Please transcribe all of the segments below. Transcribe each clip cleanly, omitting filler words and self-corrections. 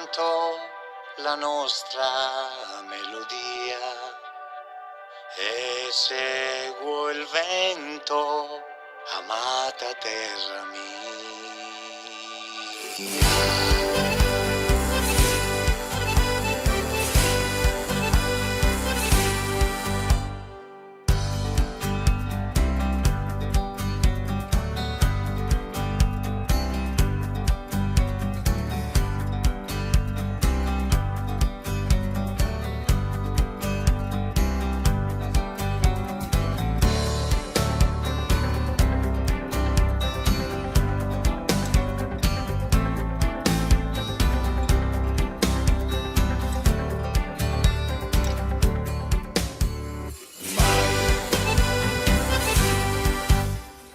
canto la nostra melodia e seguo il vento, amata terra mia.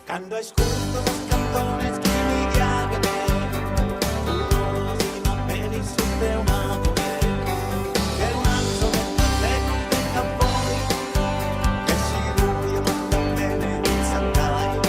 Cuando escucho los cantones que mi diablo uno peli sube una mujer che il manzo mette a voi che si buio manda bene non saprai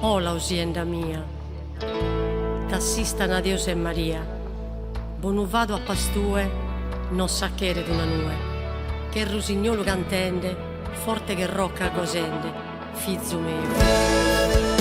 Oh, l'ausienda mia, t'assistano a Dio e Maria, bonu vado a pastue, non sacchere d'una nue, che rusignolo cantende, forte che rocca cosende, fizzo mio.